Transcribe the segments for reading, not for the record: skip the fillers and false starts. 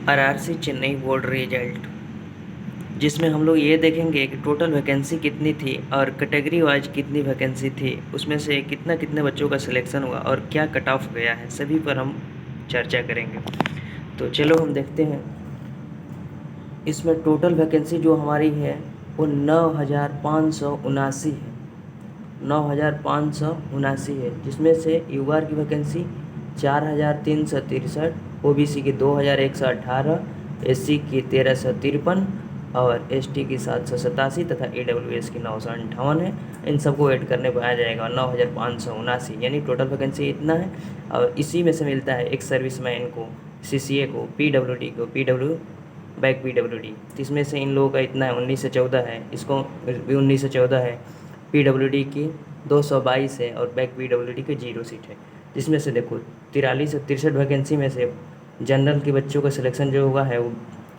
RRC Chennai board result, जिसमें हम लोग ये देखेंगे कि टोटल वैकेंसी कितनी थी और कैटेगरी वाइज कितनी वैकेंसी थी, उसमें से कितने बच्चों का सिलेक्शन हुआ और क्या कट ऑफ गया है, सभी पर हम चर्चा करेंगे। तो चलो हम देखते हैं। इसमें टोटल वैकेंसी जो हमारी है वो 9,579 है। 9,579 है, जिसमें से यूआर की वैकेंसी 4,363, ओबीसी की 2,118, एससी की 1,353 और एसटी की 787 तथा ईडब्ल्यूएस की 958 है। इन सबको ऐड करने पर आ जाएगा 9,579, यानी टोटल वैकेंसी इतना है। और इसी में से मिलता है एक सर्विसमैन को, सीसीए को, पीडब्ल्यूडी को, बैक पीडब्ल्यूडी, तो इसमें से इन लोगों का इतना है 19 से 14 है, इसको भी 19 से 14 है। पीडब्ल्यूडी की 222 है और बैक पीडब्ल्यूडी की 0 सीट है, जिसमें से देखो 43 से 63 वैकेंसी में से जनरल के बच्चों का सिलेक्शन जो हुआ है वो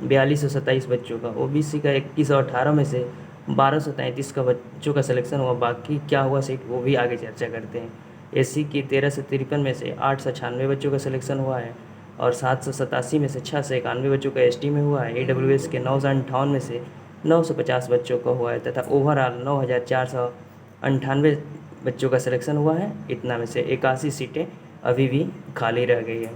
4227 बच्चों का, ओबीसी का 2118 में से 1233 का बच्चों का सिलेक्शन हुआ। बाकी क्या हुआ सीट वो भी आगे चर्चा करते हैं। एससी की 1353 में से 896 बच्चों का सिलेक्शन हुआ है और 787 में से 691 बच्चों का एसटी में हुआ है। ईडब्ल्यूएस के 958 में से 950 बच्चों का हुआ है तथा ओवरऑल 9,498 बच्चों का सिलेक्शन हुआ है। इतना में से 81 सीटें अभी भी खाली रह गई है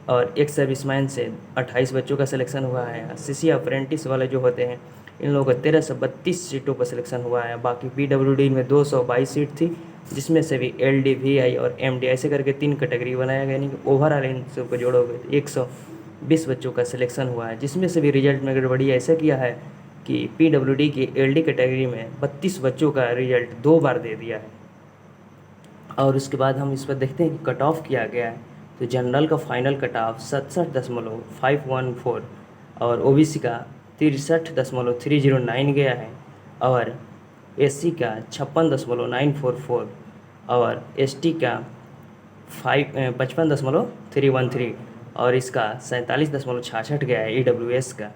और एक सर्विसमैन से 28 बच्चों का सिलेक्शन हुआ है। सीसी अप्रेंटिस वाले जो होते हैं इन लोगों का 1332 सीटों पर सिलेक्शन हुआ है। बाकी पीडब्ल्यूडी में 222 सीट थी, जिसमें से भी एलडी, वीआई और एमडी ऐसे करके 3 कैटेगरी बनाया गया, यानी कि ओवरऑल इन सबको जोड़ोगे तो 120 बच्चों का सिलेक्शन हुआ है। जिसमें से भी रिजल्ट में गड़बड़ी ऐसा किया है कि पीडब्ल्यूडी की एलडी कैटेगरी में 32 बच्चों का रिजल्ट 2 बार दे दिया है। और उसके बाद हम इस पर देखते हैं कि कट ऑफ किया गया है। तो जनरल का फाइनल कट ऑफ 67.514 और ओबीसी का 63.309 गया है और एससी का 56.944 और एसटी का 55.313 और इसका 47.66 गया है ईडब्ल्यूएस का।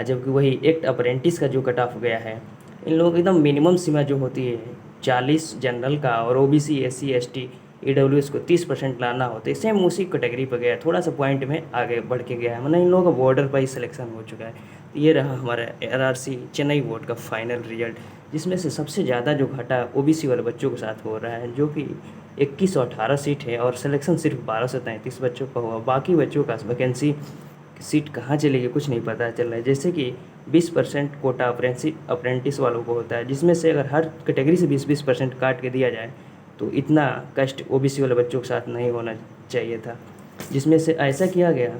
जबकि वही एक्ट अप्रेंटिस का जो कट ऑफ गया है, इन लोगों की एकदम मिनिमम सीमा जो होती है 40 जनरल का और ओबीसी, एससी, एसटी, ईडब्ल्यूएस को 30% लाना होता है, सेम उसी कैटेगरी पर गया है, थोड़ा सा पॉइंट में आगे बढ़ के गया है, मतलब इन लोगों का बॉर्डर पर ही सिलेक्शन हो चुका है। तो ये रहा हमारा आरआरसी चेन्नई बोर्ड का फाइनल रिजल्ट, जिसमें से सबसे ज़्यादा जो घाटा ओबीसी वाले बच्चों के साथ हो रहा है, जो कि 2118 सीट है और सिलेक्शन सिर्फ 1233 बच्चों का हुआ। बाकी बच्चों का वैकेंसी सीट कहाँ चलेगी कुछ नहीं पता चल रहा है। जैसे कि 20% कोटा अप्रेंटिस वालों को होता है, जिसमें से अगर हर कैटेगरी से 20% काट के दिया जाए तो इतना कष्ट ओबीसी वाले बच्चों के साथ नहीं होना चाहिए था। जिसमें से ऐसा किया गया,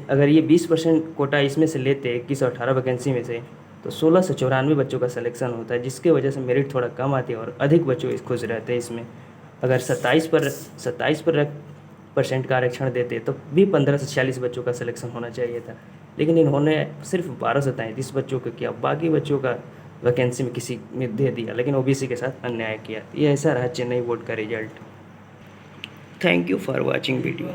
अगर ये 20% कोटा इसमें से लेते 2118 वैकेंसी में से तो 16 से 94 बच्चों का सिलेक्शन होता है, जिसके वजह से मेरिट थोड़ा कम आती है और अधिक बच्चों खुश रहते हैं इसमें। अगर 27% का आरक्षण देते तो भी 15 से 46 बच्चों का सिलेक्शन होना चाहिए था, लेकिन इन्होंने सिर्फ 12 से 33 बच्चों को किया, बाकी बच्चों का वैकेंसी में किसी में दे दिया, लेकिन ओबीसी के साथ अन्याय किया। ये ऐसा रहा चेन्नई बोर्ड का result. Thank you for watching video.